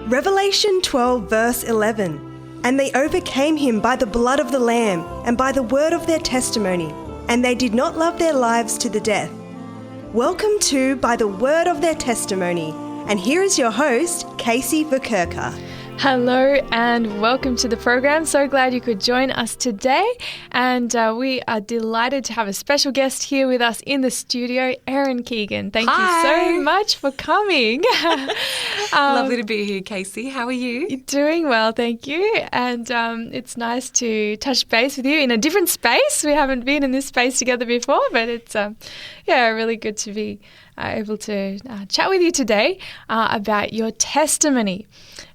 Revelation 12 verse 11, and they overcame him by the blood of the Lamb and by the word of their testimony, and they did not love their lives to the death. Welcome to By the Word of Their Testimony, and here is your host, Casey Verkerker. Hello and welcome to the program. So glad you could join us today. And we are delighted to have a special guest here with us in the studio, Erin Keegan. Thank you so much for coming. Lovely to be here, Casey. How are you? Doing well, thank you. And it's nice to touch base with you in a different space. We haven't been in this space together before, but it's really good to be able to chat with you today about your testimony.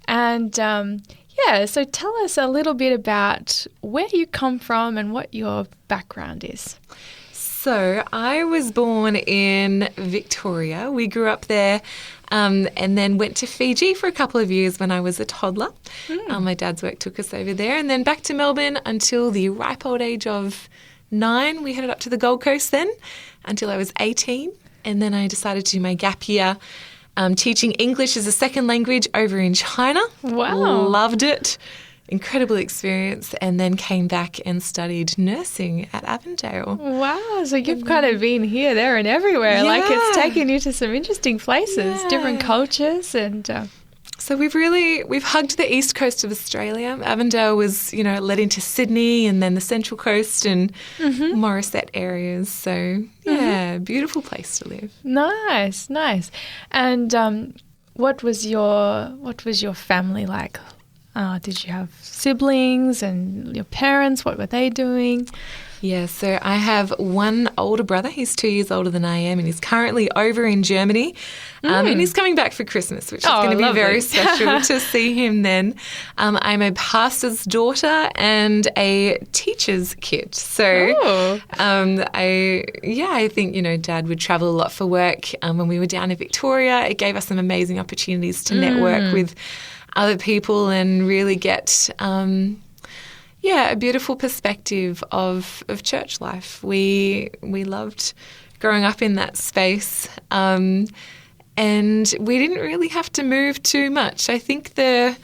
And so tell us a little bit about where you come from and what your background is. So I was born in Victoria. We grew up there and then went to Fiji for a couple of years when I was a toddler. My dad's work took us over there, and then back to Melbourne until the ripe old age of 9. We headed up to the Gold Coast then until I was 18, and then I decided to do my gap year teaching English as a second language over in China. Wow. Loved it. Incredible experience. And then came back and studied nursing at Avondale. Wow. So you've kind of been here, there and everywhere. Yeah. Like it's taken you to some interesting places, different cultures and... So we've hugged the east coast of Australia. Avondale was, led into Sydney and then the Central Coast and Morisset areas. So beautiful place to live. Nice. And what was your family like? Did you have siblings and your parents? What were they doing? Yeah, so I have one older brother. He's 2 years older than I am, and he's currently over in Germany. And he's coming back for Christmas, which is going to be very special to see him then. I'm a pastor's daughter and a teacher's kid. So I think, Dad would travel a lot for work. When we were down in Victoria, it gave us some amazing opportunities to network with other people and really get... a beautiful perspective of church life. We loved growing up in that space, and we didn't really have to move too much. I think it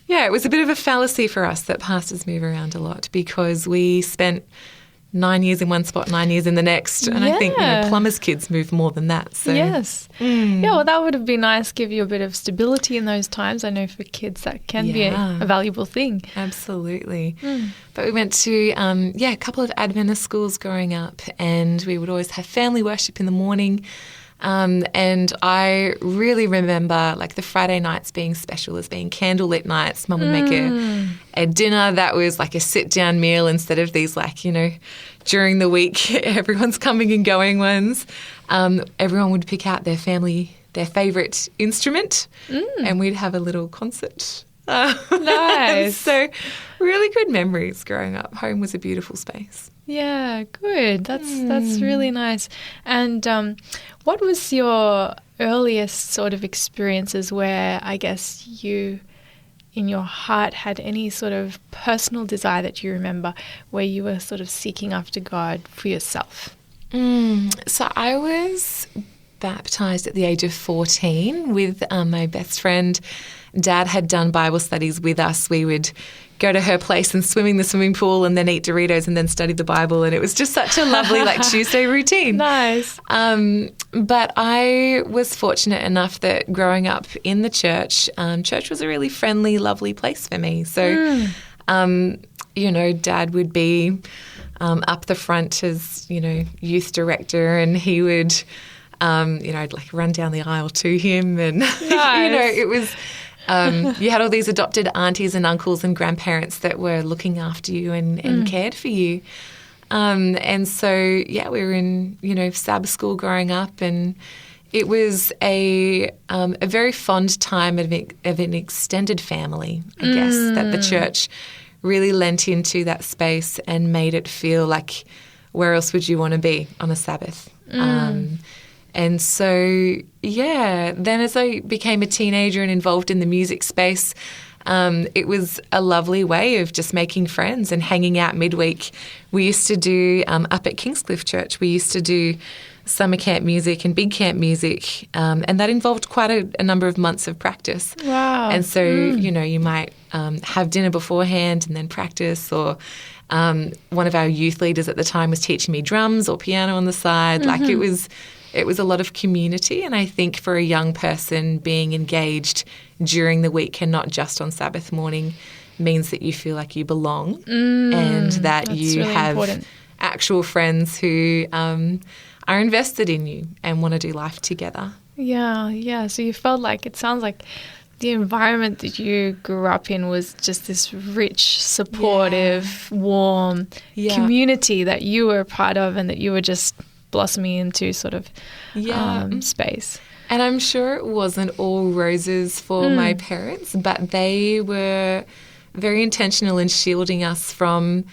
was a bit of a fallacy for us that pastors move around a lot because we spent 9 years in one spot, 9 years in the next. And I think, plumbers' kids move more than that. So. Yes. Yeah, well, that would have been nice, give you a bit of stability in those times. I know for kids that can be a valuable thing. Absolutely. But we went to, a couple of Adventist schools growing up, and we would always have family worship in the morning. And I really remember the Friday nights being special as being candlelit nights. Mum would make a dinner that was like a sit-down meal instead of these during the week everyone's coming and going ones. Everyone would pick out their favourite instrument and we'd have a little concert. Nice. So really good memories growing up. Home was a beautiful space. Yeah, good. That's really nice. And what was your earliest sort of experiences where I guess you, in your heart, had any sort of personal desire that you remember where you were sort of seeking after God for yourself? So I was baptised at the age of 14 with my best friend. Dad had done Bible studies with us. We would go to her place and swim in the swimming pool and then eat Doritos and then study the Bible. And it was just such a lovely Tuesday routine. Nice. But I was fortunate enough that growing up in the church, church was a really friendly, lovely place for me. So, Dad would be up the front as, youth director, and he would, I'd run down the aisle to him and, nice. It was... you had all these adopted aunties and uncles and grandparents that were looking after you and cared for you. And so, yeah, we were in, Sabbath school growing up, and it was a very fond time of an extended family, I guess, that the church really lent into that space and made it feel like where else would you want to be on a Sabbath? And so, yeah, then as I became a teenager and involved in the music space, it was a lovely way of just making friends and hanging out midweek. We used to do, up at Kingscliff Church, we used to do summer camp music and big camp music, and that involved quite a number of months of practice. Wow. And so, you might have dinner beforehand and then practice, or one of our youth leaders at the time was teaching me drums or piano on the side. Like it was a lot of community, and I think for a young person, being engaged during the week and not just on Sabbath morning means that you feel like you belong and that you really have important. actual friends who are invested in you and want to do life together. Yeah. So you felt like, it sounds like the environment that you grew up in was just this rich, supportive, warm community that you were a part of and that you were just blossoming into sort of space. And I'm sure it wasn't all roses for my parents, but they were very intentional in shielding us from,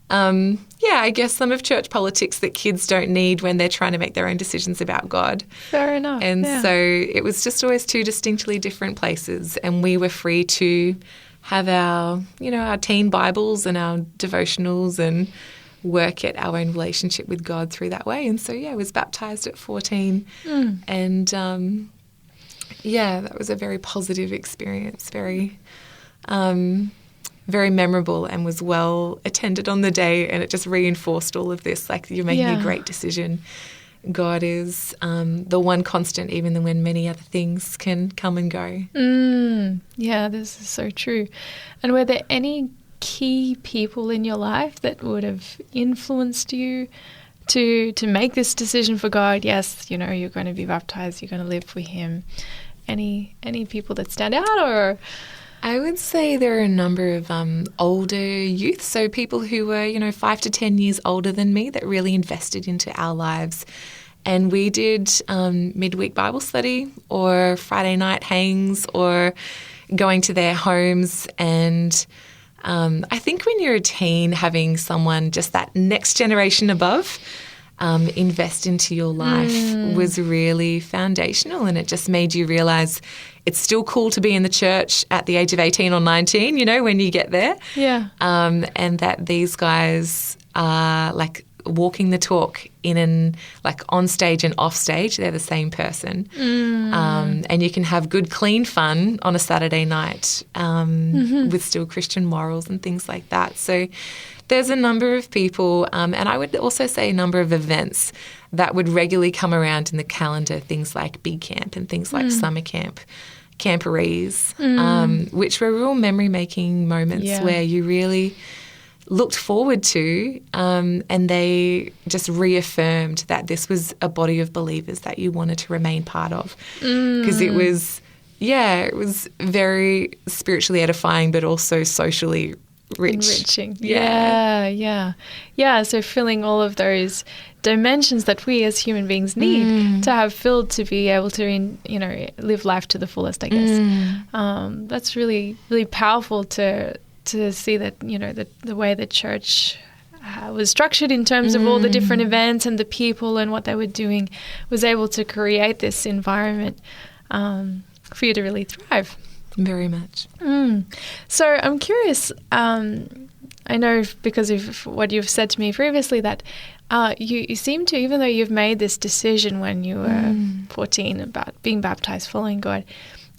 I guess some of church politics that kids don't need when they're trying to make their own decisions about God. Fair enough. And so it was just always two distinctly different places, and we were free to have our, our teen Bibles and our devotionals and work at our own relationship with God through that way. And so, I was baptised at 14 and, that was a very positive experience, very memorable, and was well attended on the day, and it just reinforced all of this, like you're making a great decision. God is the one constant, even when many other things can come and go. Yeah, this is so true. And were there any key people in your life that would have influenced you to make this decision for God? Yes, you're going to be baptized, you're going to live for Him. Any people that stand out? Or I would say there are a number of older youth, so people who were 5 to 10 years older than me, that really invested into our lives. And we did midweek Bible study or Friday night hangs or going to their homes. And I think when you're a teen, having someone just that next generation above invest into your life was really foundational, and it just made you realise it's still cool to be in the church at the age of 18 or 19, when you get there. Yeah. And that these guys are like walking the talk on stage and off stage. They're the same person. And you can have good, clean fun on a Saturday night with still Christian morals and things like that. So there's a number of people, and I would also say a number of events that would regularly come around in the calendar, things like Big Camp and things like Summer Camp, Camporees, which were real memory-making moments where you really looked forward to, and they just reaffirmed that this was a body of believers that you wanted to remain part of, because it was very spiritually edifying, but also socially enriching. Yeah. So filling all of those dimensions that we as human beings need to have filled to be able to, live life to the fullest, I guess. That's really, really powerful to see that, the way the church was structured in terms of all the different events and the people and what they were doing was able to create this environment for you to really thrive. Very much. So I'm curious, I know because of what you've said to me previously that you seem to, even though you've made this decision when you were 14 about being baptized, following God,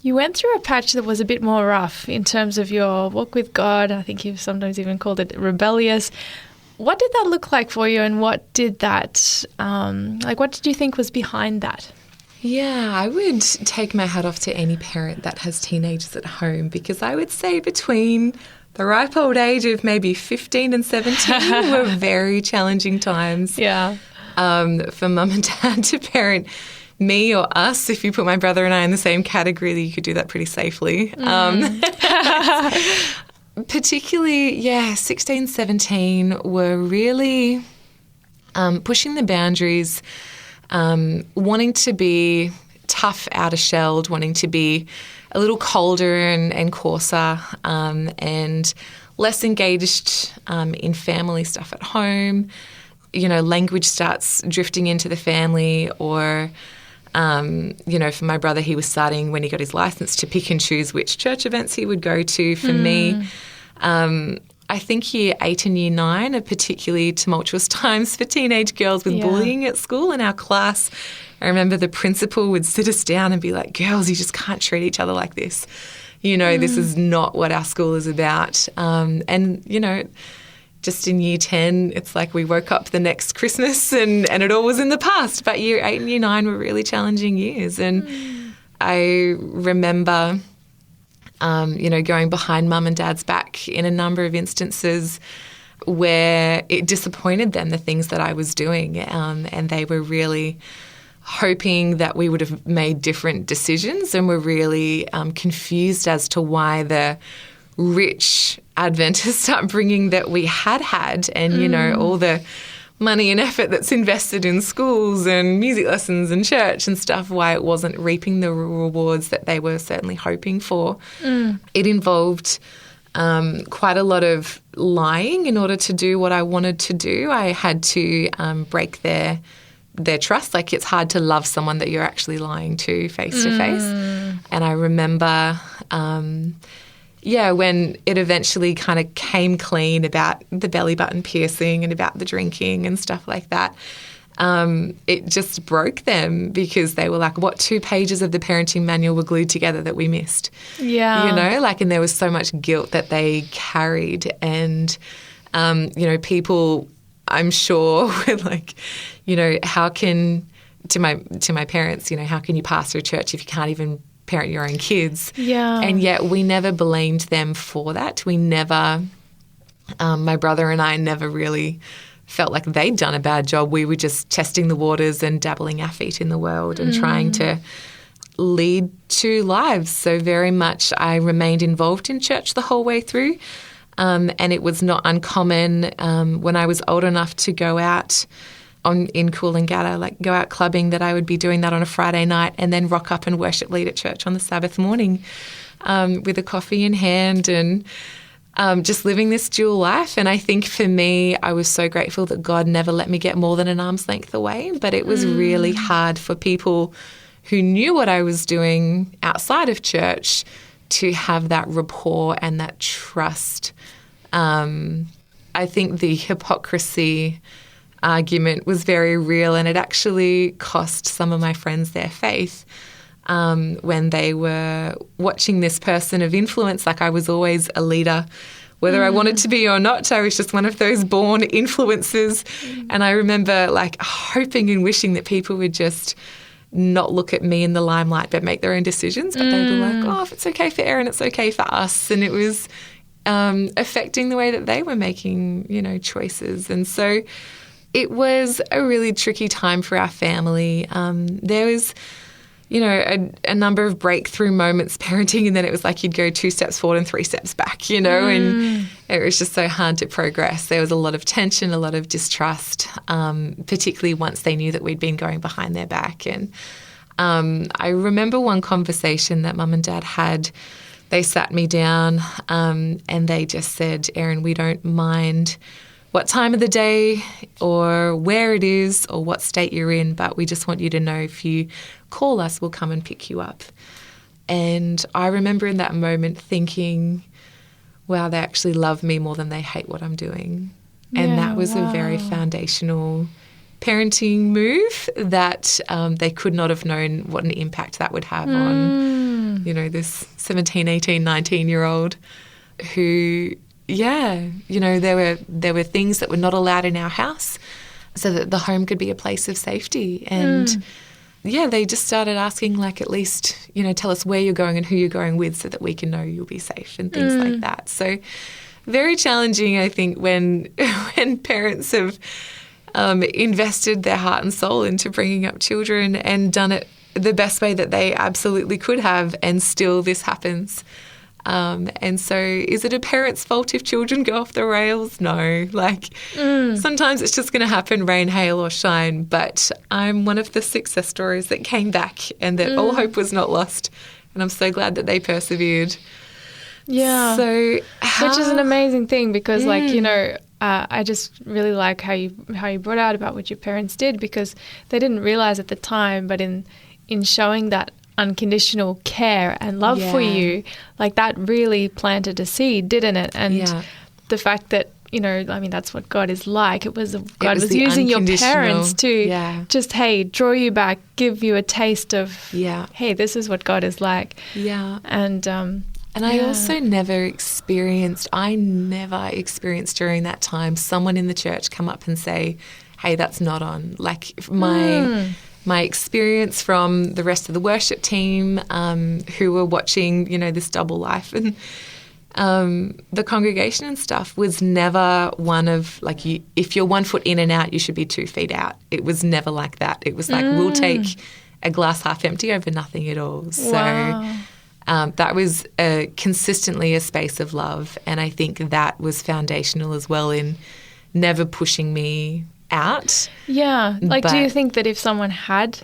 you went through a patch that was a bit more rough in terms of your walk with God. I think you've sometimes even called it rebellious. What did that look like for you, and what did that, what did you think was behind that? Yeah, I would take my hat off to any parent that has teenagers at home, because I would say between the ripe old age of maybe 15 and 17 were very challenging times. Yeah. For mum and dad to parent me or us. If you put my brother and I in the same category, you could do that pretty safely. Particularly, 16, 17 were really pushing the boundaries, wanting to be tough, outer-shelled, wanting to be a little colder and coarser, and less engaged in family stuff at home. Language starts drifting into the family, or, for my brother, he was starting when he got his license to pick and choose which church events he would go to. For me, I think year 8 and year 9 are particularly tumultuous times for teenage girls with bullying at school. In our class, I remember the principal would sit us down and be like, girls, you just can't treat each other like this. This is not what our school is about. Just in year 10, it's like we woke up the next Christmas and it all was in the past. But year 8 and year 9 were really challenging years. And I remember, going behind mum and dad's back in a number of instances where it disappointed them, the things that I was doing. And they were really hoping that we would have made different decisions, and were really confused as to why the rich Adventist upbringing that we had and, all the money and effort that's invested in schools and music lessons and church and stuff, why it wasn't reaping the rewards that they were certainly hoping for. It involved quite a lot of lying in order to do what I wanted to do. I had to break their trust. Like, it's hard to love someone that you're actually lying to face. And I remember, when it eventually kind of came clean about the belly button piercing and about the drinking and stuff like that, it just broke them, because they were like, what 2 pages of the parenting manual were glued together that we missed? Yeah. And there was so much guilt that they carried. And, people, I'm sure, were like, how can, to my parents, how can you pastor a church if you can't even parent your own kids? Yeah. And yet we never blamed them for that. We never, my brother and I never really felt like they'd done a bad job. We were just testing the waters and dabbling our feet in the world and trying to lead 2 lives. So very much I remained involved in church the whole way through. And it was not uncommon when I was old enough to go out in Coolangatta, like go out clubbing, that I would be doing that on a Friday night and then rock up and worship lead at church on the Sabbath morning with a coffee in hand, and just living this dual life. And I think for me, I was so grateful that God never let me get more than an arm's length away. But it was really hard for people who knew what I was doing outside of church to have that rapport and that trust. I think the hypocrisy argument was very real, and it actually cost some of my friends their faith when they were watching this person of influence. Like, I was always a leader, whether I wanted to be or not. I was just one of those born influencers. And I remember hoping and wishing that people would just not look at me in the limelight but make their own decisions. But they were like, oh, if it's okay for Erin, it's okay for us. And it was affecting the way that they were making, choices. And so it was a really tricky time for our family. There was, a number of breakthrough moments parenting, and then it was like you'd go 2 steps forward and 3 steps back, and it was just so hard to progress. There was a lot of tension, a lot of distrust, particularly once they knew that we'd been going behind their back. And I remember one conversation that Mum and Dad had. They sat me down and they just said, Erin, we don't mind what time of the day or where it is or what state you're in, but we just want you to know if you call us, we'll come and pick you up. And I remember in that moment thinking, wow, they actually love me more than they hate what I'm doing. And that was a very foundational parenting move that they could not have known what an impact that would have on, this 17, 18, 19-year-old who... there were things that were not allowed in our house so that the home could be a place of safety. And, they just started asking, at least, tell us where you're going and who you're going with so that we can know you'll be safe and things like that. So very challenging, I think, when parents have invested their heart and soul into bringing up children and done it the best way that they absolutely could have, and still this happens. And so is it a parent's fault if children go off the rails? No. Sometimes it's just going to happen, rain, hail or shine. But I'm one of the success stories that came back and that all hope was not lost. And I'm so glad that they persevered. Yeah. So which is an amazing thing because, I just really like how you brought out about what your parents did, because they didn't realize at the time, but in showing that unconditional care and love for you, that really planted a seed, didn't it? And the fact that, that's what God is like. God was using your parents to just, draw you back, give you a taste of, hey, this is what God is like. Yeah. And I also never experienced during that time someone in the church come up and say, hey, that's not on. My experience from the rest of the worship team who were watching, this double life and the congregation and stuff was never one of if you're 1 foot in and out, you should be 2 feet out. It was never like that. It was we'll take a glass half empty over nothing at all. Wow. So that was consistently a space of love, and I think that was foundational as well in never pushing me out. Yeah. Do you think that if someone had,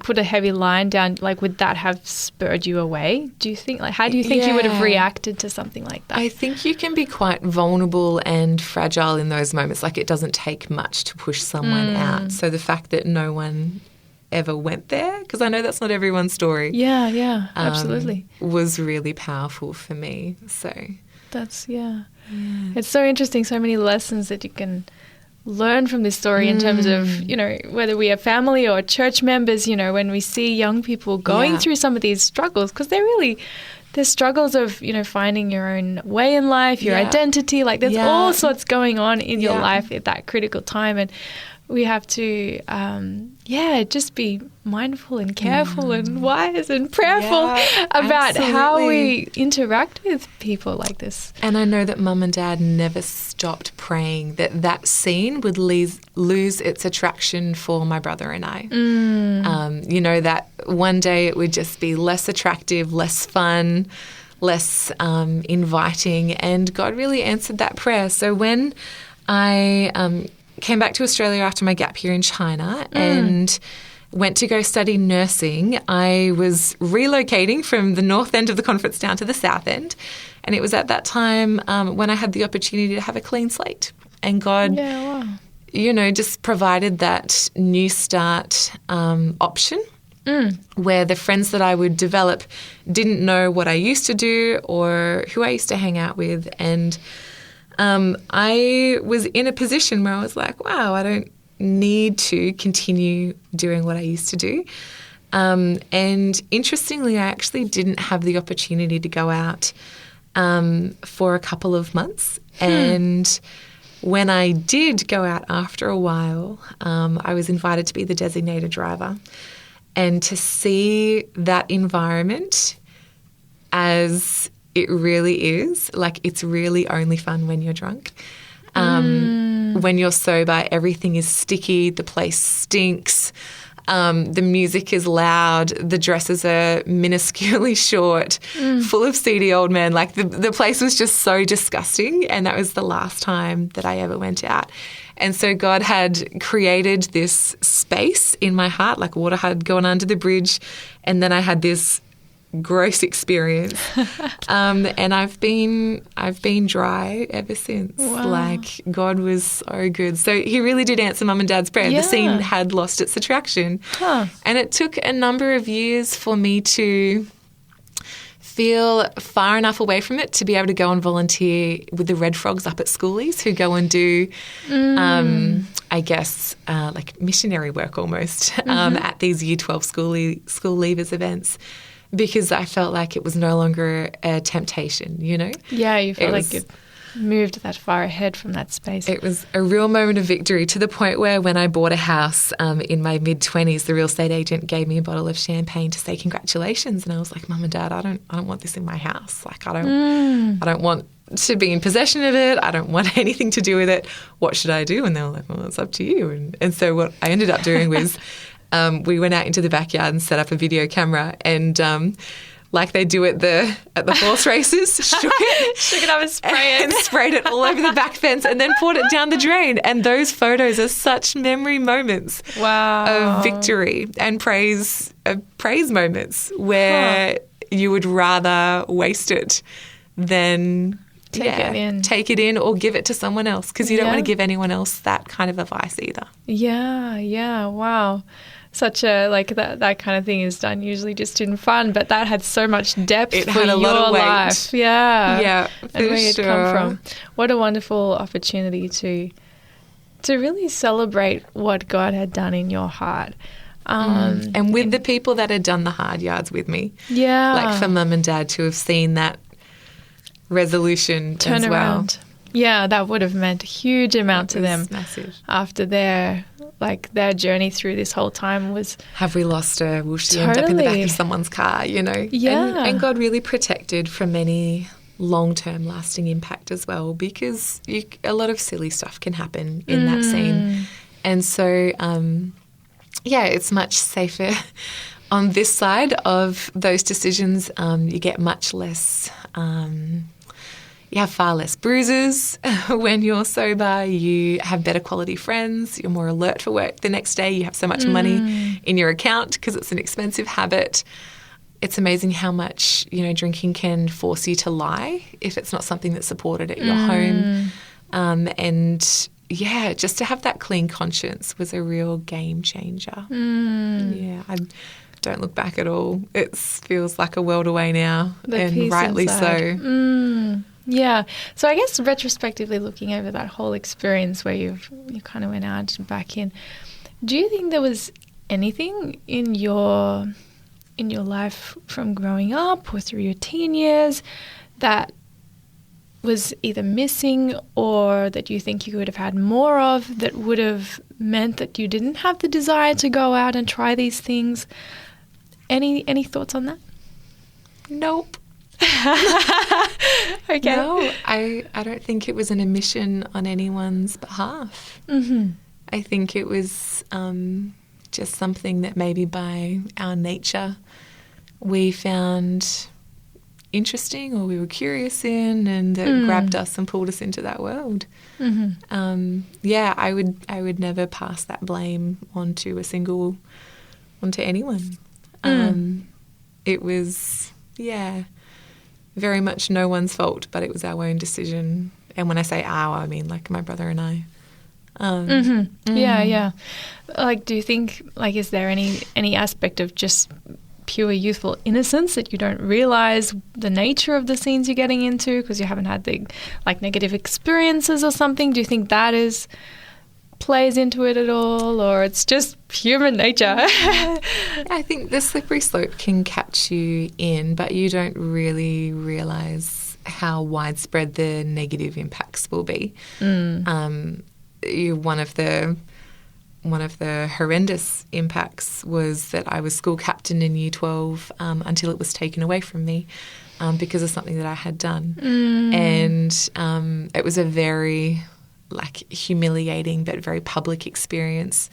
put a heavy line down, would that have spurred you away? Do you think, how do you think you would have reacted to something like that? I think you can be quite vulnerable and fragile in those moments. It doesn't take much to push someone out. So the fact that no one ever went there, because I know that's not everyone's story. Yeah, absolutely. Was really powerful for me. So that's, It's so interesting, so many lessons that you can learn from this story in terms of, whether we are family or church members, when we see young people going through some of these struggles, because there's struggles of, finding your own way in life, your identity, there's all sorts going on in your life at that critical time. And we have to, just be mindful and careful and wise and prayerful about how we interact with people like this. And I know that Mum and Dad never stopped praying that scene would lose its attraction for my brother and I. That one day it would just be less attractive, less fun, less inviting. And God really answered that prayer. So when I came back to Australia after my gap year in China and went to go study nursing, I was relocating from the north end of the conference down to the south end. And it was at that time when I had the opportunity to have a clean slate. And God, just provided that new start option where the friends that I would develop didn't know what I used to do or who I used to hang out with. And I was in a position where I was like, wow, I don't need to continue doing what I used to do. And interestingly, I actually didn't have the opportunity to go out for a couple of months. And when I did go out after a while, I was invited to be the designated driver. And to see that environment as it really is, it's really only fun when you're drunk. When you're sober, everything is sticky, the place stinks, the music is loud, the dresses are minusculely short, full of seedy old men. The place was just so disgusting, and that was the last time that I ever went out. And so God had created this space in my heart, water had gone under the bridge, and then I had this gross experience, and I've been dry ever since. Wow. God was so good. So He really did answer Mum and Dad's prayer. The scene had lost its attraction, and it took a number of years for me to feel far enough away from it to be able to go and volunteer with the Red Frogs up at schoolies who go and do, missionary work almost at these Year 12 school leavers events. Because I felt like it was no longer a temptation, Yeah, you felt like you'd moved that far ahead from that space. It was a real moment of victory, to the point where when I bought a house in my mid-20s, the real estate agent gave me a bottle of champagne to say congratulations. And I was like, Mum and Dad, I don't want this in my house. I don't want to be in possession of it. I don't want anything to do with it. What should I do? And they were like, well, it's up to you. And so what I ended up doing was we went out into the backyard and set up a video camera and like they do at the horse races, shook it up and spray it. And sprayed it all over the back fence and then poured it down the drain. And those photos are such memory moments of victory and praise moments where you would rather waste it than take it in or give it to someone else, because you don't want to give anyone else that kind of advice either. Yeah, wow. Such a, like, that kind of thing is done usually just in fun, but that had so much depth for had a your lot of weight. life. Yeah, for and where sure. you'd come from. What a wonderful opportunity to really celebrate what God had done in your heart. And with the people that had done the hard yards with me. Yeah. Like for Mum and Dad to have seen that resolution turn as around. well. Yeah, that would have meant a huge amount to them. Massive. After their journey through this whole time was... Have we lost her? Will she end up in the back of someone's car, you know? Yeah. And God really protected from any long-term lasting impact as well, because a lot of silly stuff can happen in that scene. And so, it's much safer on this side of those decisions. You get much less... you have far less bruises when you're sober. You have better quality friends. You're more alert for work the next day. You have so much money in your account because it's an expensive habit. It's amazing how much, drinking can force you to lie if it's not something that's supported at your home. Just to have that clean conscience was a real game changer. Yeah, I don't look back at all. It feels like a world away now, and rightly so. Yeah. So I guess retrospectively looking over that whole experience where you kind of went out and back in, do you think there was anything in your life from growing up or through your teen years that was either missing or that you think you would have had more of that would have meant that you didn't have the desire to go out and try these things? Any thoughts on that? Nope. Okay. No, I don't think it was an omission on anyone's behalf. I think it was just something that maybe by our nature we found interesting or we were curious in, and that grabbed us and pulled us into that world. I would never pass that blame onto anyone. It was very much no one's fault, but it was our own decision. And when I say our, I mean like my brother and I. Yeah. Like, do you think, like, is there any aspect of just pure youthful innocence that you don't realise the nature of the scenes you're getting into because you haven't had the negative experiences or something? Do you think that plays into it at all, or it's just human nature? I think the slippery slope can catch you in, but you don't really realise how widespread the negative impacts will be. One of the horrendous impacts was that I was school captain in Year 12 until it was taken away from me because of something that I had done. And it was a very humiliating but very public experience.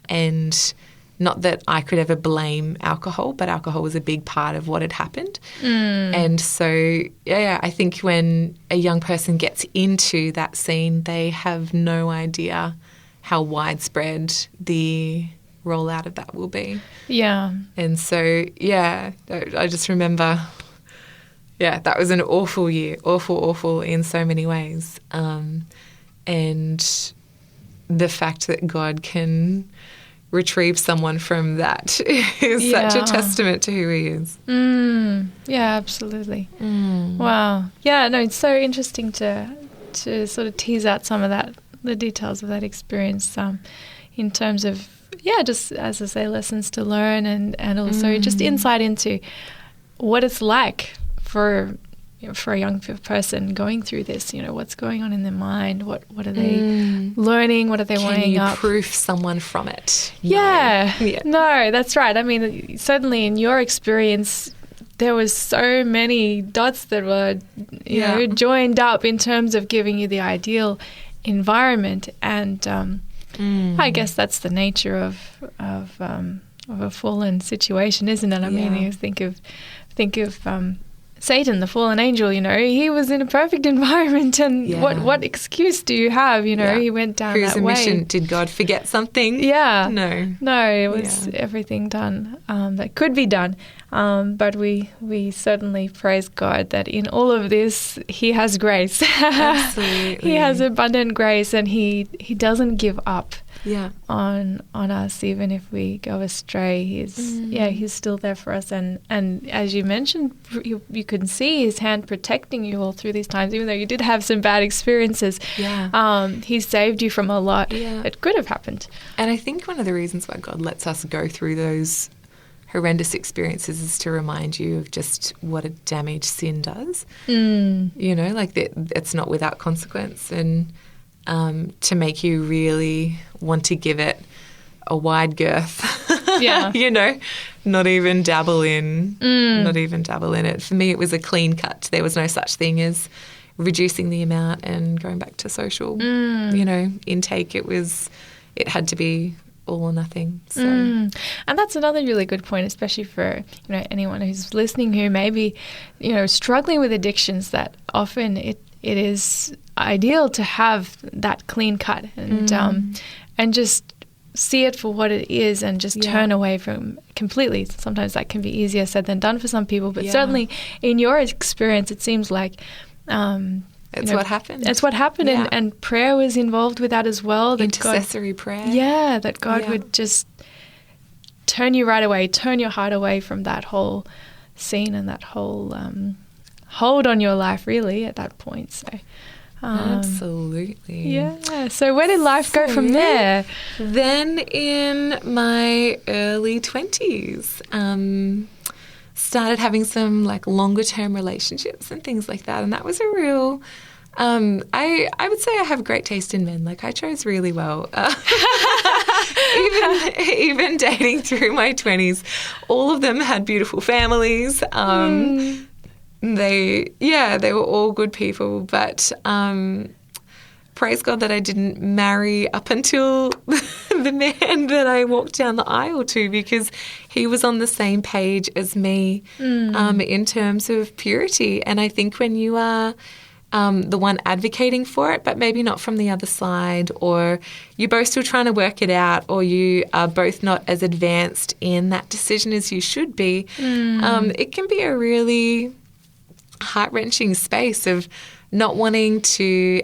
And not that I could ever blame alcohol, but alcohol was a big part of what had happened. And so, I think when a young person gets into that scene, they have no idea how widespread the rollout of that will be. Yeah. And so, I just remember, that was an awful year, awful in so many ways. And the fact that God can retrieve someone from that is such a testament to who he is. Yeah, absolutely. Wow. Yeah, no, it's so interesting to sort of tease out some of that, the details of that experience in terms of, just, as I say, lessons to learn and also just insight into what it's like for a young person going through this, what's going on in their mind, what are they learning, what are they weighing up. Can you proof someone from it? No, that's right. I mean, certainly in your experience, there was so many dots that were, joined up in terms of giving you the ideal environment, and I guess that's the nature of a fallen situation, isn't it? I mean, you think of think of Satan, the fallen angel, he was in a perfect environment, and what excuse do you have? He went down Who's that a way. mission? Did God forget something? Yeah. No, it was everything done that could be done. But we certainly praise God that in all of this, He has grace. Absolutely. He has abundant grace, and He doesn't give up on us, even if we go astray. He's still there for us. And as you mentioned, you can see His hand protecting you all through these times, even though you did have some bad experiences. He saved you from a lot that could have happened. And I think one of the reasons why God lets us go through those horrendous experiences is to remind you of just what a damage sin does. It's not without consequence, and to make you really want to give it a wide girth. Not even dabble in it. For me, it was a clean cut. There was no such thing as reducing the amount and going back to social intake. It had to be all or nothing. So. And that's another really good point, especially for anyone who's listening who may be struggling with addictions, that often it is ideal to have that clean cut and just see it for what it is and just turn away from completely. Sometimes that can be easier said than done for some people, but certainly in your experience it seems like it's what happened. It's what happened, and prayer was involved with that as well. Intercessory prayer. Yeah, that God would just turn you right away, turn your heart away from that whole scene and that whole hold on your life, really, at that point. So, absolutely. Yeah. So where did life go from there? Then in my early 20s, started having some longer term relationships and things like that, and that was a real I would say I have great taste in men. I chose really well. Even dating through my 20s, all of them had beautiful families. They were all good people, but praise God that I didn't marry up until the man that I walked down the aisle to, because he was on the same page as me in terms of purity. And I think when you are the one advocating for it, but maybe not from the other side, or you're both still trying to work it out, or you are both not as advanced in that decision as you should be, it can be a really heart-wrenching space of not wanting to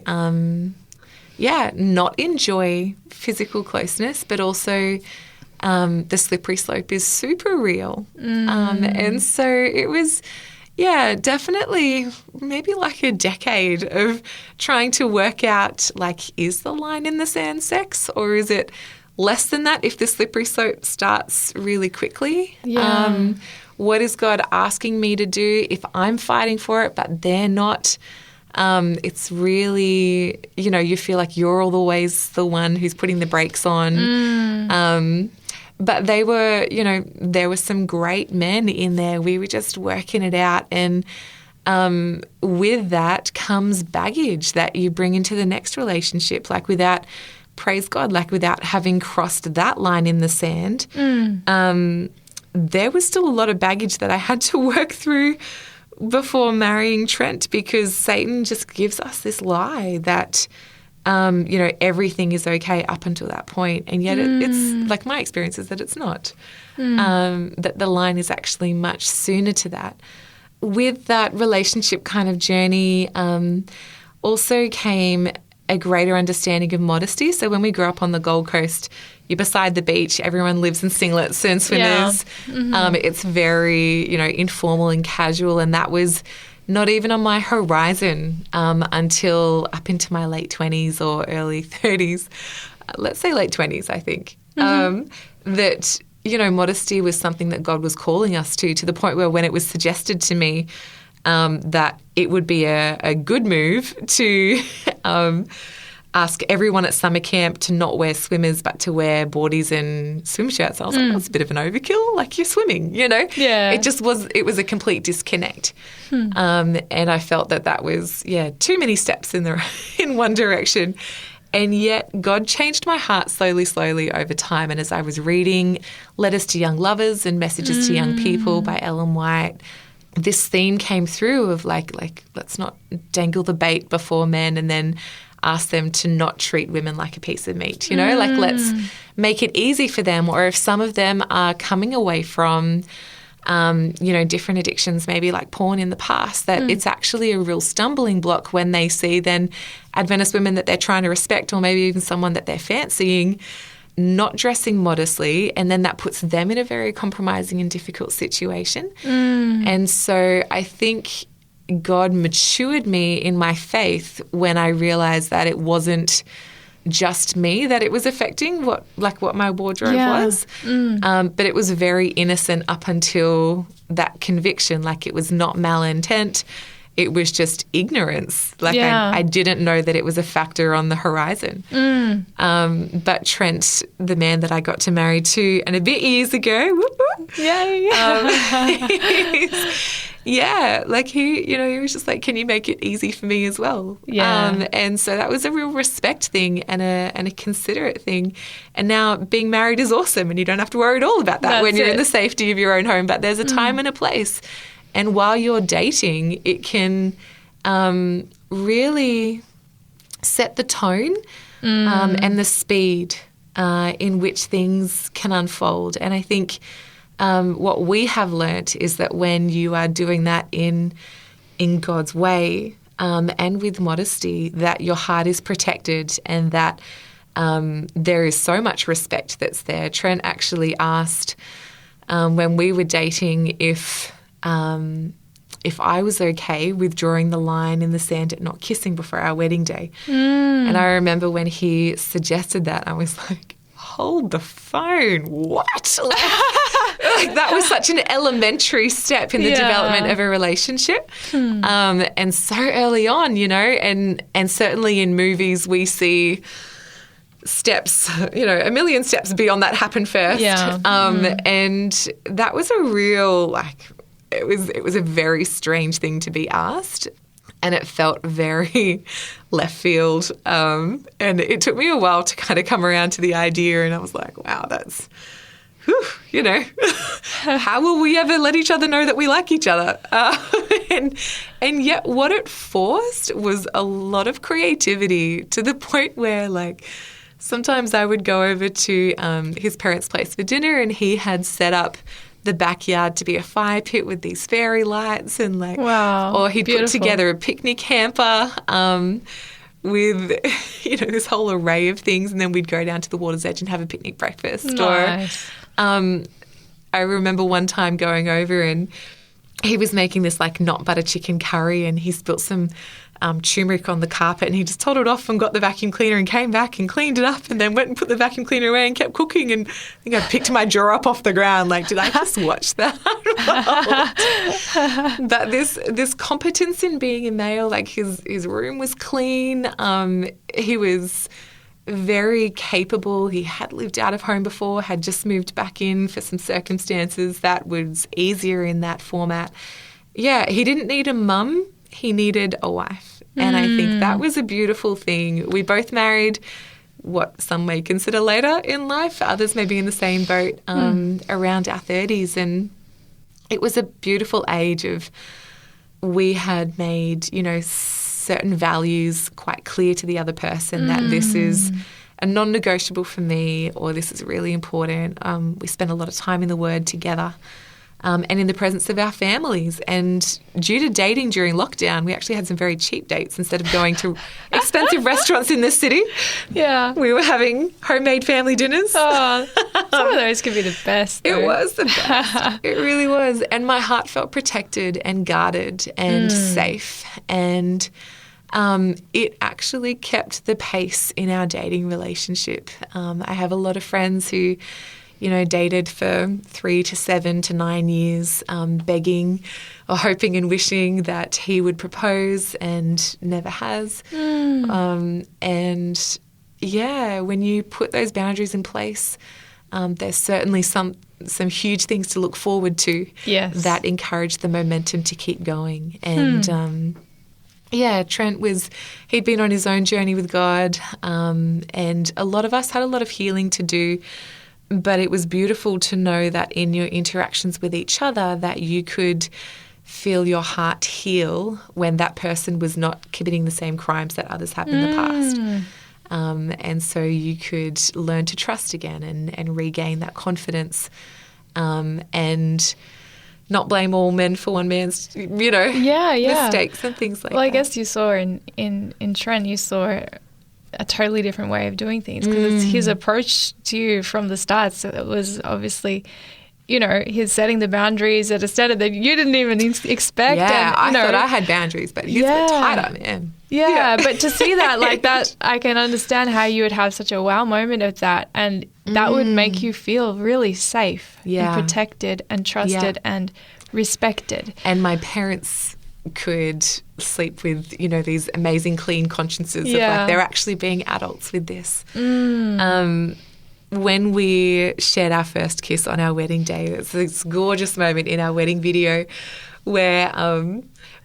not enjoy physical closeness, but also the slippery slope is super real. And so it was, definitely maybe a decade of trying to work out, is the line in the sand sex, or is it less than that if the slippery slope starts really quickly? What is God asking me to do if I'm fighting for it, but they're not? It's really, you feel like you're always the one who's putting the brakes on. But they were, there were some great men in there. We were just working it out. And with that comes baggage that you bring into the next relationship, without, praise God, without having crossed that line in the sand. There was still a lot of baggage that I had to work through before marrying Trent, because Satan just gives us this lie that, everything is okay up until that point. And yet it's my experience is that it's not, that the line is actually much sooner to that. With that relationship kind of journey also came a greater understanding of modesty. So when we grew up on the Gold Coast, you're beside the beach, everyone lives in singlets and swimmers. It's very, informal and casual, and that was not even on my horizon until up into my late 20s or early 30s. Let's say late 20s, I think. That, modesty was something that God was calling us to the point where when it was suggested to me that it would be a good move to ask everyone at summer camp to not wear swimmers but to wear boardies and swim shirts, I was like, that's a bit of an overkill. You're swimming, Yeah. It was a complete disconnect. And I felt that was, too many steps in one direction. And yet God changed my heart slowly over time. And as I was reading Letters to Young Lovers and Messages to Young People by Ellen White, this theme came through of like let's not dangle the bait before men and then ask them to not treat women like a piece of meat, you know, like let's make it easy for them. Or if some of them are coming away from, different addictions, maybe like porn in the past, that it's actually a real stumbling block when they see then Adventist women that they're trying to respect, or maybe even someone that they're fancying, not dressing modestly, and then that puts them in a very compromising and difficult situation. And so I think God matured me in my faith when I realized that it wasn't just me that it was affecting, what my wardrobe was. But it was very innocent up until that conviction. Like, it was not malintent. It was just ignorance. Like, I didn't know that it was a factor on the horizon. But Trent, the man that I got to marry to and a bit years ago, whoop, whoop, he was just like, can you make it easy for me as well? And so that was a real respect thing and a considerate thing. And now being married is awesome, and you don't have to worry at all about that when you're in the safety of your own home. But there's a time and a place. And while you're dating, it can really set the tone and the speed in which things can unfold. And I think what we have learnt is that when you are doing that in God's way and with modesty, that your heart is protected and that there is so much respect that's there. Trent actually asked when we were dating if I was okay with drawing the line in the sand at not kissing before our wedding day. And I remember when he suggested that, I was like, hold the phone, what? Like, that was such an elementary step in the development of a relationship. And so early on, and certainly in movies we see steps, a million steps beyond that happen first. And that was a real, it was a very strange thing to be asked, and it felt very left field. And it took me a while to kind of come around to the idea, and I was like, wow, that's, how will we ever let each other know that we like each other? And yet what it forced was a lot of creativity, to the point where, sometimes I would go over to his parents' place for dinner, and he had set up the backyard to be a fire pit with these fairy lights and or he'd put together a picnic hamper with this whole array of things, and then we'd go down to the water's edge and have a picnic breakfast. Nice. Or I remember one time going over and he was making this not butter chicken curry, and he spilt some turmeric on the carpet, and he just toddled off and got the vacuum cleaner and came back and cleaned it up, and then went and put the vacuum cleaner away and kept cooking. And I think I picked my drawer up off the ground. Did I just watch that? But this competence in being a male, his room was clean. He was very capable. He had lived out of home before, had just moved back in for some circumstances that was easier in that format. Yeah, he didn't need a mum. He needed a wife. And I think that was a beautiful thing. We both married what some may consider later in life. Others may be in the same boat around our 30s. And it was a beautiful age of, we had made, certain values quite clear to the other person, that this is a non-negotiable for me, or this is really important. We spent a lot of time in the Word together. And in the presence of our families. And due to dating during lockdown, we actually had some very cheap dates. Instead of going to expensive restaurants in the city, we were having homemade family dinners. Oh, some of those could be the best, though. It was the best. It really was. And my heart felt protected and guarded and safe. And it actually kept the pace in our dating relationship. I have a lot of friends who dated for 3 to 7 to 9 years, begging or hoping and wishing that he would propose, and never has. And when you put those boundaries in place, there's certainly some huge things to look forward to that encourage the momentum to keep going. And Trent he'd been on his own journey with God, and a lot of us had a lot of healing to do. But it was beautiful to know that in your interactions with each other, that you could feel your heart heal when that person was not committing the same crimes that others have in the past. And so you could learn to trust again and regain that confidence, and not blame all men for one man's, mistakes and things like that. Well, I guess you saw in Trent, you saw a totally different way of doing things, because it's his approach to you from the start. So it was obviously, he's setting the boundaries at a standard that you didn't even expect. Yeah, I thought I had boundaries, but he's a bit tighter, man. Yeah, but to see that like that, I can understand how you would have such a wow moment of that, and that would make you feel really safe and protected and trusted and respected. And my parents could sleep with, these amazing clean consciences of like they're actually being adults with this. When we shared our first kiss on our wedding day, it's this gorgeous moment in our wedding video where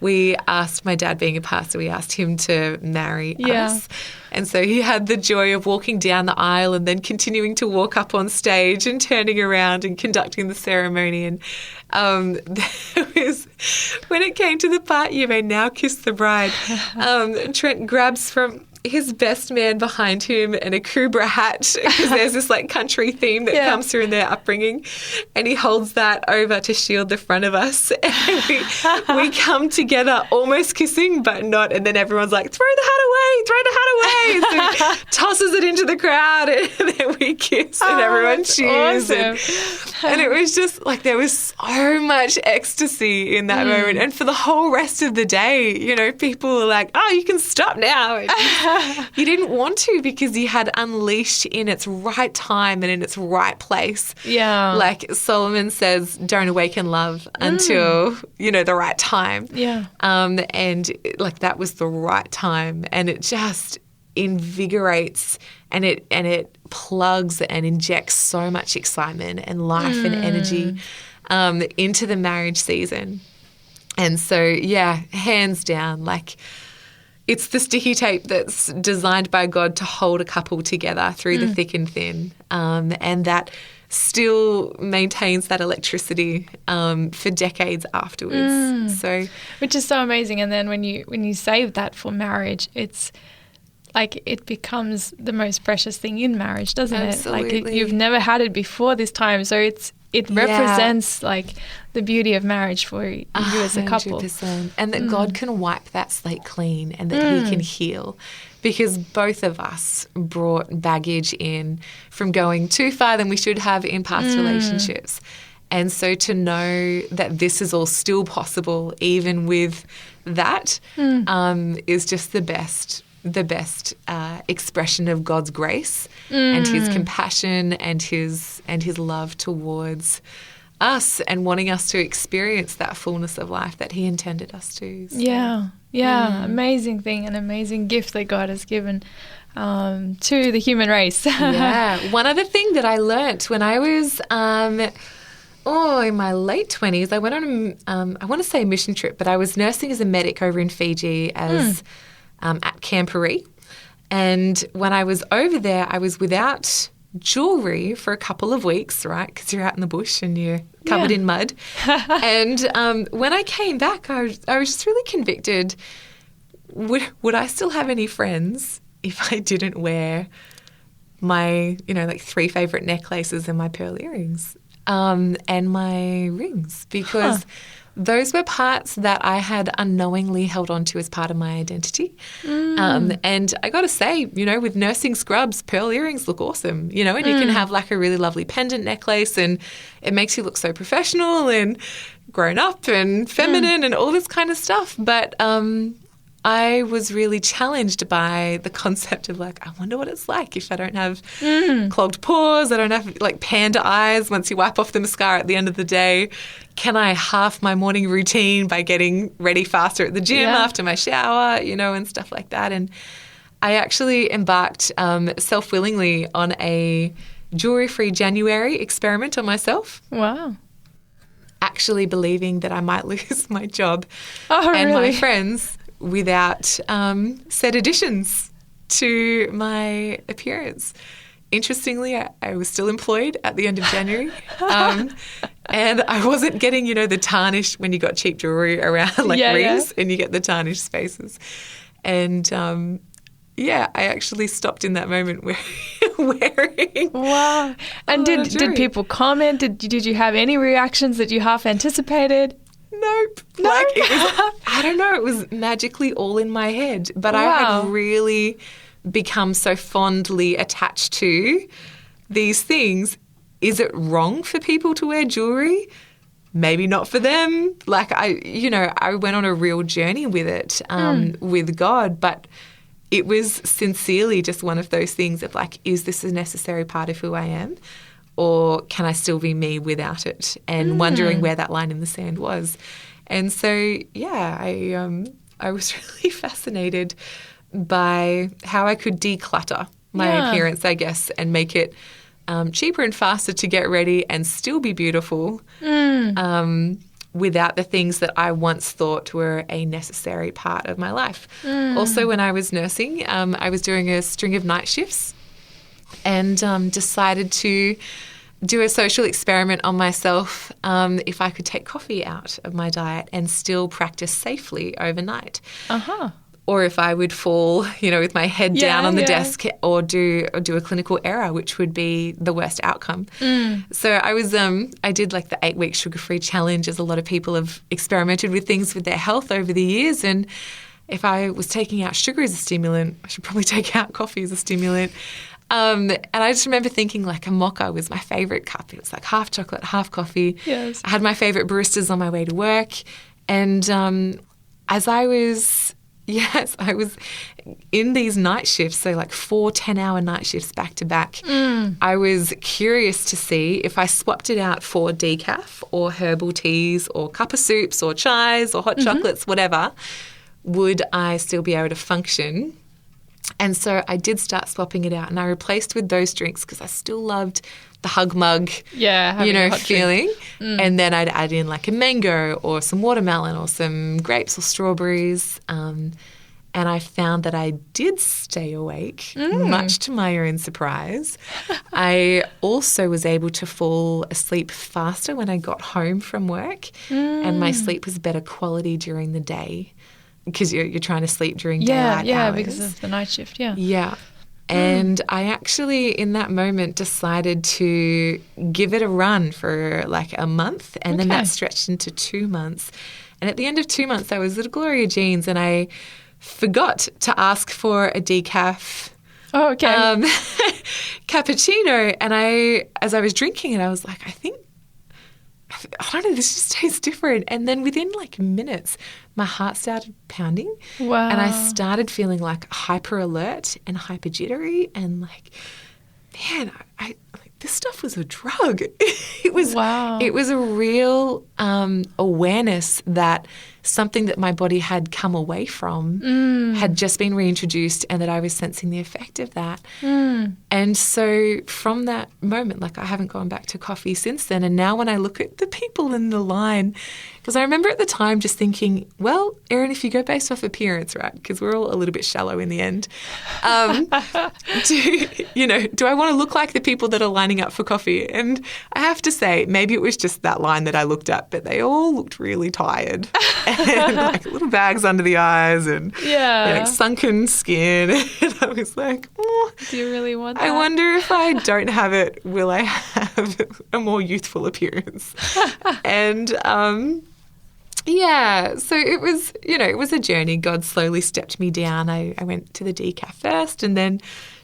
we asked, my dad being a pastor, we asked him to marry us. And so he had the joy of walking down the aisle and then continuing to walk up on stage and turning around and conducting the ceremony. And there was, when it came to the part, you may now kiss the bride, Trent grabs from his best man behind him and a Kubra hat, because there's this like country theme that comes through in their upbringing, and he holds that over to shield the front of us, and we come together almost kissing but not, and then everyone's like, throw the hat away, so tosses it into the crowd, and then we kiss and everyone cheers. Awesome. And it was just like there was so much ecstasy in that moment, and for the whole rest of the day, people were like, oh, you can stop now. And you didn't want to, because you had unleashed in its right time and in its right place. Yeah. Like Solomon says, don't awaken love until, the right time. Yeah. And like that was the right time, and it just invigorates and it plugs and injects so much excitement and life and energy into the marriage season. And so, hands down, like, it's the sticky tape that's designed by God to hold a couple together through the thick and thin, and that still maintains that electricity for decades afterwards. So, which is so amazing. And then when you save that for marriage, it's like it becomes the most precious thing in marriage, doesn't Absolutely. it? Like you've never had it before this time, so it represents like the beauty of marriage for you as a couple. 100%. And that God can wipe that slate clean, and that he can heal, because both of us brought baggage in from going too far than we should have in past relationships. And so to know that this is all still possible even with that is just the best expression of God's grace and his compassion and his love towards us, and wanting us to experience that fullness of life that he intended us to. So. Amazing thing, an amazing gift that God has given to the human race. One other thing that I learnt when I was in my late 20s, I went on I want to say a mission trip, but I was nursing as a medic over in Fiji as at Camporee. And when I was over there, I was without jewellery for a couple of weeks, right, because you're out in the bush and you're covered in mud. And when I came back, I was just really convicted. Would I still have any friends if I didn't wear my, 3 favourite necklaces and my pearl earrings and my rings? Because those were parts that I had unknowingly held on to as part of my identity. And I got to say, with nursing scrubs, pearl earrings look awesome, and you can have like a really lovely pendant necklace, and it makes you look so professional and grown up and feminine and all this kind of stuff. But I was really challenged by the concept of like, I wonder what it's like if I don't have clogged pores, I don't have like panda eyes once you wipe off the mascara at the end of the day. Can I half my morning routine by getting ready faster at the gym after my shower, and stuff like that. And I actually embarked self-willingly on a jewelry-free January experiment on myself. Wow. Actually believing that I might lose my job and my friends without said additions to my appearance. interestingly, I was still employed at the end of January. And I wasn't getting, the tarnished when you got cheap jewelry around wreaths and you get the tarnished spaces. And I actually stopped in that moment wearing. Wow. And did people comment? Did you have any reactions that you half anticipated? Nope. No? It was, I don't know, it was magically all in my head. But I had really become so fondly attached to these things. Is it wrong for people to wear jewelry? Maybe not for them. I went on a real journey with it, with God, but it was sincerely just one of those things of is this a necessary part of who I am? Or can I still be me without it? And wondering where that line in the sand was. And so, I was really fascinated by how I could declutter my appearance, I guess, and make it cheaper and faster to get ready and still be beautiful without the things that I once thought were a necessary part of my life. Also, when I was nursing, I was doing a string of night shifts and decided to do a social experiment on myself if I could take coffee out of my diet and still practice safely overnight. Or if I would fall, with my head down on the desk or do a clinical error, which would be the worst outcome. So I did the 8-week sugar-free challenge, as a lot of people have experimented with things with their health over the years. And if I was taking out sugar as a stimulant, I should probably take out coffee as a stimulant. And I just remember thinking a mocha was my favourite cup. It was half chocolate, half coffee. Yes. I had my favourite baristas on my way to work. And as I was in these night shifts, so 4 10-hour night shifts back to back. I was curious to see if I swapped it out for decaf or herbal teas or cup of soups or chais or hot chocolates, whatever, would I still be able to function? And so I did start swapping it out, and I replaced with those drinks because I still loved the hug mug, feeling. And then I'd add in a mango or some watermelon or some grapes or strawberries. And I found that I did stay awake, much to my own surprise. I also was able to fall asleep faster when I got home from work, and my sleep was better quality during the day. Because you're trying to sleep during daylight hours. Because of the night shift, Yeah. And I actually, in that moment, decided to give it a run for a month, and then that stretched into 2 months. And at the end of 2 months, I was at Gloria Jean's, and I forgot to ask for a decaf cappuccino. And as I was drinking it, I was like, I don't know, this just tastes different. And then within minutes, my heart started pounding. Wow. And I started feeling hyper alert and hyper jittery and man, this stuff was a drug. It was a real awareness that something that my body had come away from had just been reintroduced, and that I was sensing the effect of that. And so from that moment, I haven't gone back to coffee since then. And now when I look at the people in the line, because I remember at the time just thinking, well, Erin, if you go based off appearance, right, because we're all a little bit shallow in the end, do I want to look like the people that are lining up for coffee? And I have to say, maybe it was just that line that I looked at, but they all looked really tired. And little bags under the eyes and sunken skin. And I was like, do you really want that? I wonder if I don't have it, will I have a more youthful appearance? And so it was, it was a journey. God slowly stepped me down. I went to the decaf first, and then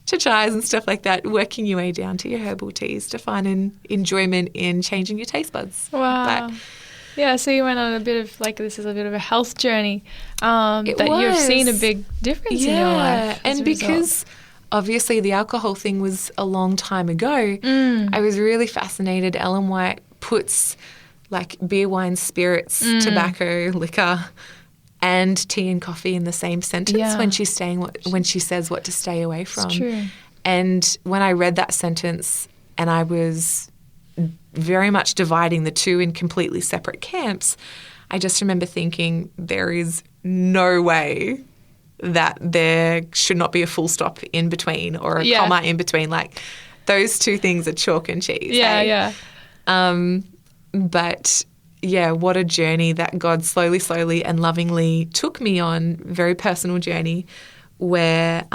to chais and stuff like that, working your way down to your herbal teas to find an enjoyment in changing your taste buds. Wow. So you went on a bit of this is a bit of a health journey you've seen a big difference in your life. And because obviously the alcohol thing was a long time ago, I was really fascinated. Ellen White puts beer, wine, spirits, tobacco, liquor, and tea and coffee in the same sentence when she says what to stay away from. It's true. And when I read that sentence, and I was very much dividing the two in completely separate camps, I just remember thinking there is no way that there should not be a full stop in between or a comma in between. those two things are chalk and cheese. Yeah. But yeah, what a journey that God slowly and lovingly took me on, very personal journey where,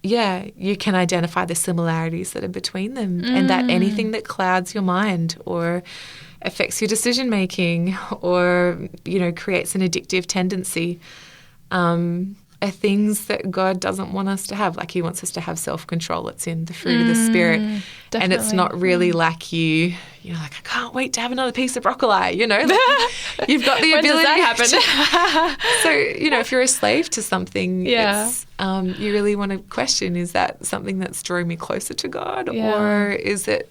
you can identify the similarities that are between them and that anything that clouds your mind or affects your decision making or, creates an addictive tendency, are things that God doesn't want us to have. Like he wants us to have self-control. It's in the fruit of the Spirit. Definitely. And it's not really like you're like, I can't wait to have another piece of broccoli, like you've got the ability. When does that happen? So, if you're a slave to something, it's, you really want to question, is that something that's drawing me closer to God or is it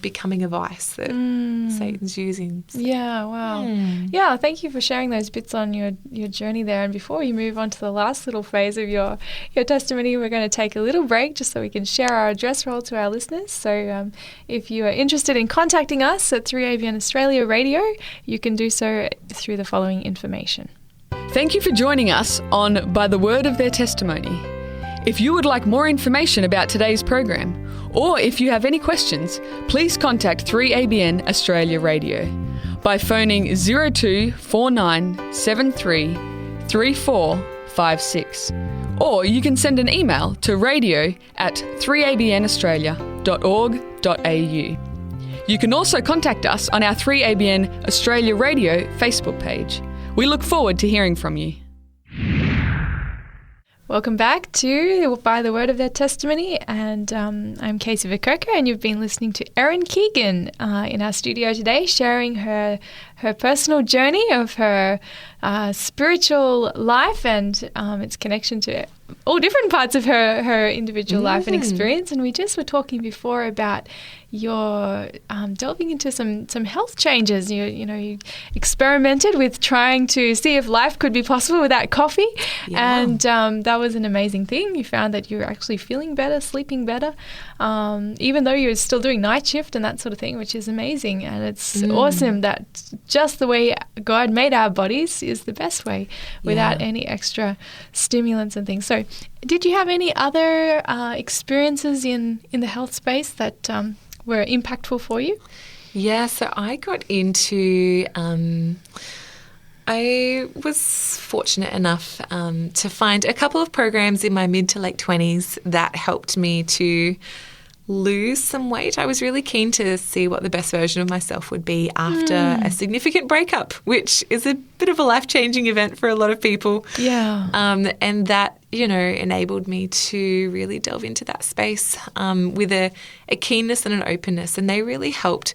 becoming a vice that Satan's using? So. Yeah, wow. Yeah, thank you for sharing those bits on your journey there. And before we move on to the last little phase of your testimony, we're going to take a little break just so we can share our address roll to our listeners. So if you are interested in contacting us at 3ABN Australia Radio, you can do so through the following information. Thank you for joining us on By the Word of Their Testimony. If you would like more information about today's program, or if you have any questions, please contact 3ABN Australia Radio by phoning 02 4973 3456. Or you can send an email to radio@3abnaustralia.org.au. You can also contact us on our 3ABN Australia Radio Facebook page. We look forward to hearing from you. Welcome back to By the Word of Their Testimony, and I'm Casey Vicoka, and you've been listening to Erin Keegan in our studio today, sharing her personal journey of her spiritual life and its connection to all different parts of her individual life and experience. And we just were talking before about your delving into some health changes. You experimented with trying to see if life could be possible without coffee, and that was an amazing thing. You found that you were actually feeling better, sleeping better, even though you were still doing night shift and that sort of thing, which is amazing. And it's awesome that just the way God made our bodies is the best way without any extra stimulants and things. So did you have any other experiences in the health space that were impactful for you? Yeah, so I got into, I was fortunate enough to find a couple of programs in my mid to late 20s that helped me to lose some weight. I was really keen to see what the best version of myself would be after a significant breakup, which is a bit of a life-changing event for a lot of people. Yeah. And that, enabled me to really delve into that space with a keenness and an openness, and they really helped.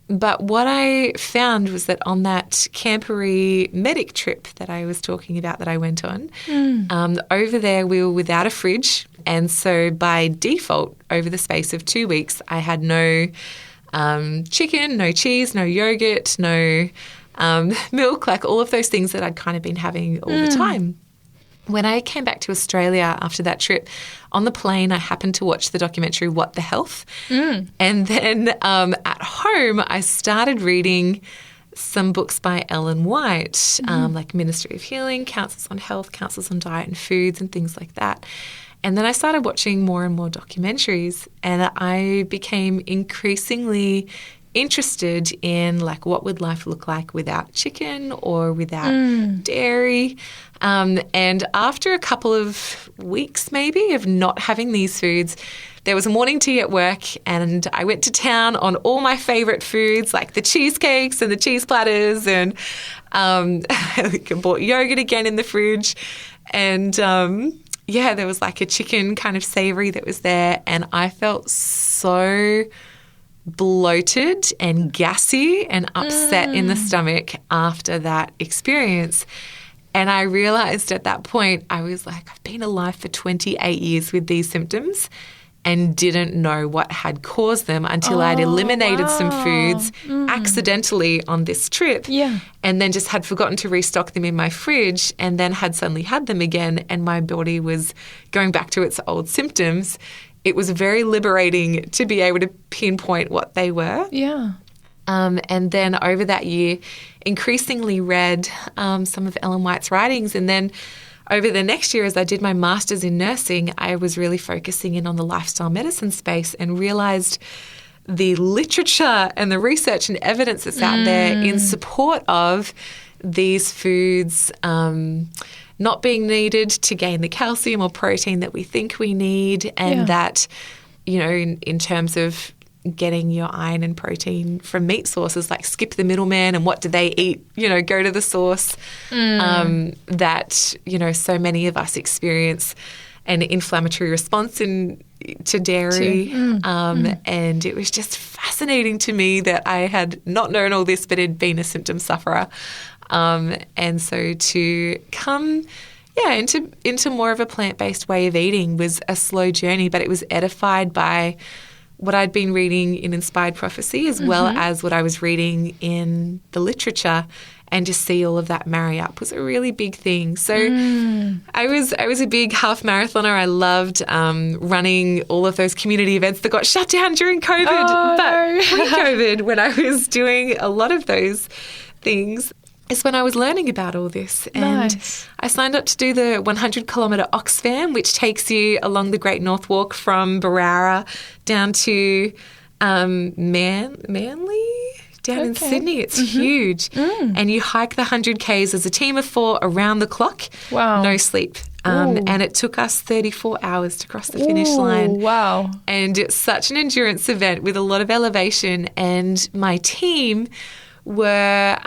But what I found was that on that campery medic trip that I was talking about that I went on, over there we were without a fridge. And so by default, over the space of 2 weeks, I had no chicken, no cheese, no yogurt, no milk, like all of those things that I'd kind of been having all the time. When I came back to Australia after that trip, on the plane, I happened to watch the documentary What the Health. And then at home, I started reading some books by Ellen White, like Ministry of Healing, Counsels on Health, Counsels on Diet and Foods, and things like that. And then I started watching more and more documentaries, and I became increasingly interested in like what would life look like without chicken or without dairy. And after a couple of weeks maybe of not having these foods, there was a morning tea at work, and I went to town on all my favourite foods like the cheesecakes and the cheese platters, and I bought yogurt again in the fridge, and there was like a chicken kind of savoury that was there, and I felt so bloated and gassy and upset in the stomach after that experience. And I realised at that point, I was like, I've been alive for 28 years with these symptoms and didn't know what had caused them until I'd eliminated some foods accidentally on this trip, and then just had forgotten to restock them in my fridge, and then had suddenly had them again, and my body was going back to its old symptoms. It was very liberating to be able to pinpoint what they were. Yeah. And then over that year, increasingly read some of Ellen White's writings, and then over the next year, as I did my master's in nursing, I was really focusing in on the lifestyle medicine space and realized the literature and the research and evidence that's out there in support of these foods not being needed to gain the calcium or protein that we think we need, and that, you know, in terms of getting your iron and protein from meat sources, like skip the middleman and what do they eat, you know, go to the source, that, you know, so many of us experience an inflammatory response to dairy. And it was just fascinating to me that I had not known all this but had been a symptom sufferer. And so to come into more of a plant-based way of eating was a slow journey, but it was edified by what I'd been reading in Inspired Prophecy as well as what I was reading in the literature, and just see all of that marry up was a really big thing. So I was a big half marathoner. I loved running all of those community events that got shut down during COVID. But pre-COVID, when I was doing a lot of those things, is when I was learning about all this. And I signed up to do the 100-kilometre Oxfam, which takes you along the Great North Walk from Barara down to Manly, down in Sydney. It's huge. And you hike the 100 Ks as a team of 4 around the clock. Wow. No sleep. And it took us 34 hours to cross the finish line. Wow. And it's such an endurance event with a lot of elevation. And my team were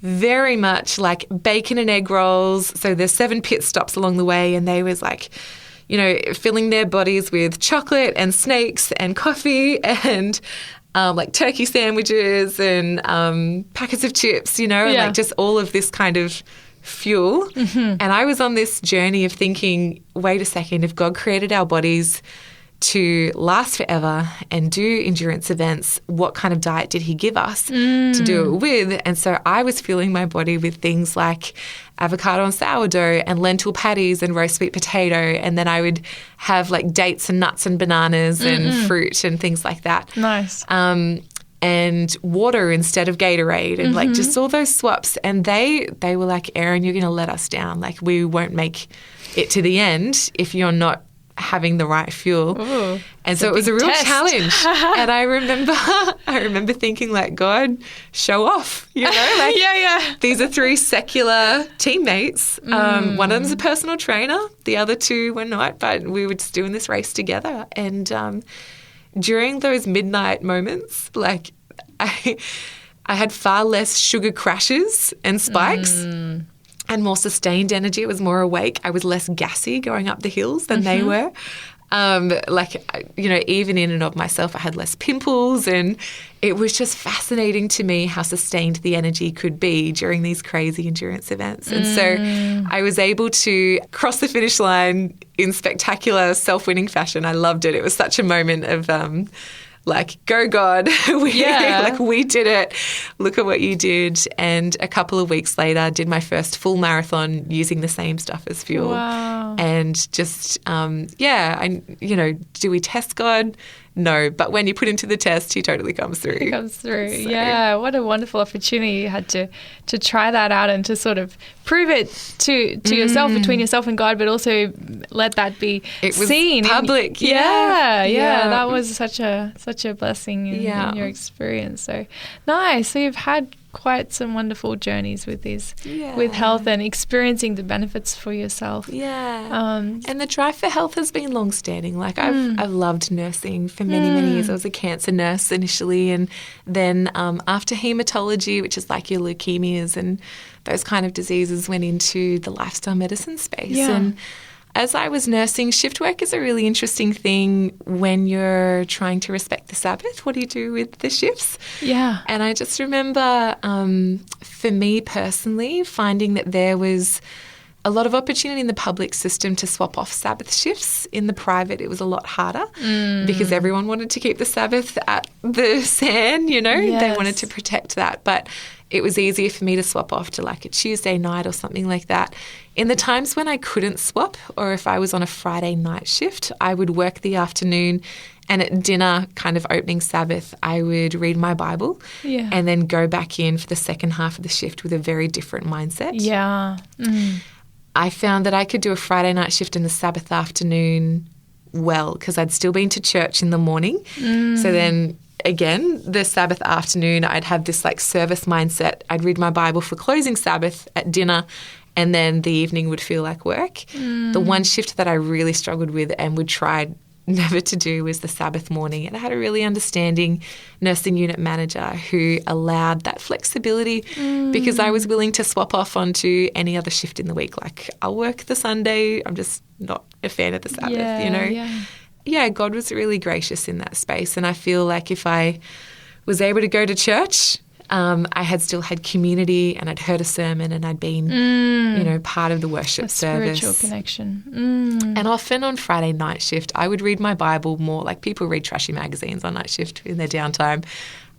very much like bacon and egg rolls. So there's 7 pit stops along the way, and they was like, you know, filling their bodies with chocolate and snakes and coffee and like turkey sandwiches and packets of chips, you know, and like just all of this kind of fuel. And I was on this journey of thinking, wait a second, if God created our bodies to last forever and do endurance events, what kind of diet did he give us to do it with? And so I was filling my body with things like avocado and sourdough and lentil patties and roast sweet potato, and then I would have like dates and nuts and bananas and fruit and things like that. Nice. And water instead of Gatorade, and like just all those swaps. And they were like, Erin, you're going to let us down. Like, we won't make it to the end if you're not having the right fuel. Ooh, and so it was a real challenge. And I remember thinking, like, God, show off, you know, like these are 3 secular teammates. One of them's a personal trainer, the other 2 were not, but we were just doing this race together. And during those midnight moments, like I had far less sugar crashes and spikes. And more sustained energy. It was more awake. I was less gassy going up the hills than they were. Like, you know, even in and of myself, I had less pimples, and it was just fascinating to me how sustained the energy could be during these crazy endurance events. And so I was able to cross the finish line in spectacular self-winning fashion. I loved it. It was such a moment of like, go God, we did it. Look at what you did. And a couple of weeks later, I did my first full marathon using the same stuff as fuel. Wow. And just, do we test God? No, but when you put him to the test, he totally comes through. He comes through. So. Yeah, what a wonderful opportunity you had to try that out and to sort of prove it to yourself, between yourself and God, but also let that be seen. Public. Yeah. That was such a blessing in your experience. So nice. So you've had quite some wonderful journeys with these, with health and experiencing the benefits for yourself. Yeah. And the drive for health has been long-standing. Like I've loved nursing for many years. I was a cancer nurse initially, and then after hematology, which is like your leukemias and those kind of diseases, went into the lifestyle medicine space. Yeah. And as I was nursing, shift work is a really interesting thing when you're trying to respect the Sabbath. What do you do with the shifts? Yeah. And I just remember, for me personally, finding that there was a lot of opportunity in the public system to swap off Sabbath shifts. In the private, it was a lot harder because everyone wanted to keep the Sabbath at the sand, you know. Yes. They wanted to protect that. But it was easier for me to swap off to like a Tuesday night or something like that. In the times when I couldn't swap, or if I was on a Friday night shift, I would work the afternoon, and at dinner, kind of opening Sabbath, I would read my Bible and then go back in for the second half of the shift with a very different mindset. Yeah. I found that I could do a Friday night shift and the Sabbath afternoon well because I'd still been to church in the morning. So then again, the Sabbath afternoon, I'd have this like service mindset. I'd read my Bible for closing Sabbath at dinner, and then the evening would feel like work. The one shift that I really struggled with and would try never to do was the Sabbath morning. And I had a really understanding nursing unit manager who allowed that flexibility because I was willing to swap off onto any other shift in the week. Like, I'll work the Sunday. I'm just not a fan of the Sabbath, you know. Yeah, God was really gracious in that space. And I feel like if I was able to go to church, I had still had community and I'd heard a sermon and I'd been, you know, part of the worship service. Spiritual connection. And often on Friday night shift, I would read my Bible more. Like, people read trashy magazines on night shift in their downtime.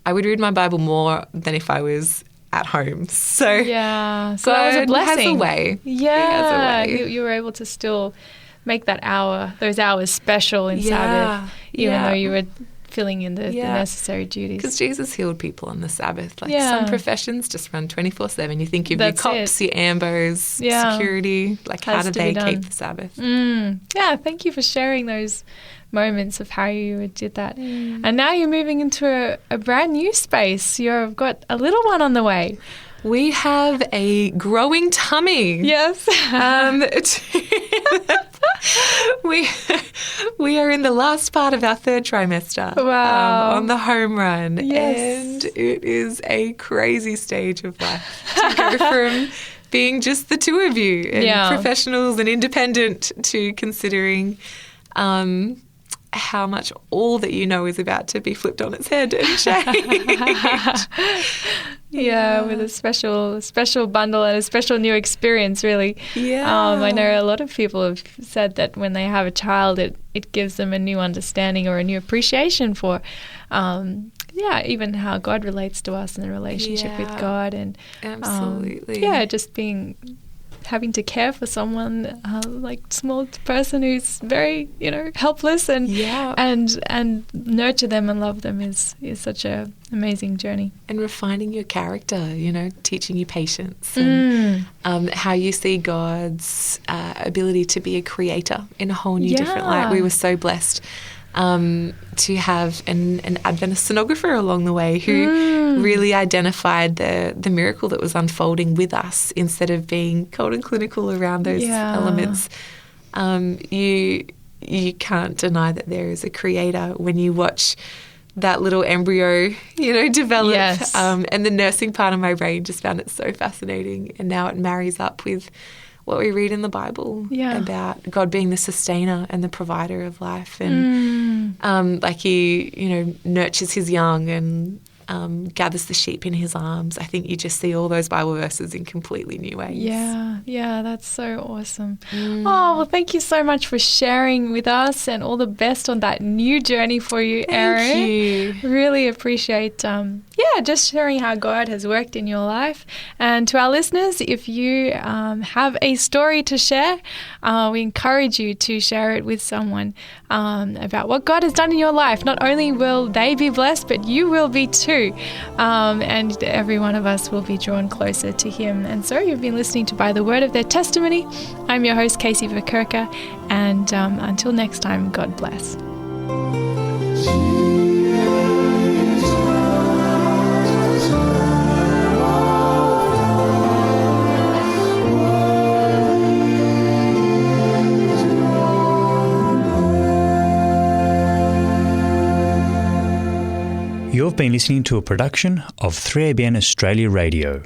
I would read my Bible more than if I was at home. So so that was a blessing. Has a way. Yeah, you were able to still make those hours special in Sabbath, even though you were filling in the necessary duties. Because Jesus healed people on the Sabbath. Like, some professions just run 24/7. You think of your cops, your ambos, security. Like, how do they keep the Sabbath? Yeah, thank you for sharing those moments of how you did that. And now you're moving into a brand new space. You've got a little one on the way. We have a growing tummy. Yes. We are in the last part of our third trimester. Wow. On the home run. Yes. And it is a crazy stage of life to go from being just the two of you and professionals and independent to considering how much all that you know is about to be flipped on its head and changed. With a special bundle and a special new experience, really. I know a lot of people have said that when they have a child, it gives them a new understanding or a new appreciation for, even how God relates to us and the relationship with God. And absolutely. Just having to care for someone like small person who's very helpless and nurture them and love them is such a amazing journey. And refining your character, teaching you patience and how you see God's ability to be a creator in a whole new different light. We were so blessed to have an Adventist sonographer along the way who really identified the miracle that was unfolding with us instead of being cold and clinical around those elements. You can't deny that there is a creator when you watch that little embryo, develop. Yes. And the nursing part of my brain just found it so fascinating. And now it marries up with what we read in the Bible about God being the sustainer and the provider of life. And he, nurtures his young and gathers the sheep in his arms. I think you just see all those Bible verses in completely new ways. Yeah, that's so awesome. Oh, well, thank you so much for sharing with us and all the best on that new journey for you, Erin. Thank you. Really appreciate just sharing how God has worked in your life. And to our listeners, if you have a story to share, we encourage you to share it with someone about what God has done in your life. Not only will they be blessed, but you will be too. And every one of us will be drawn closer to Him. And so you've been listening to By the Word of Their Testimony. I'm your host, Casey Verkerker. And until next time, God bless. You've been listening to a production of 3ABN Australia Radio.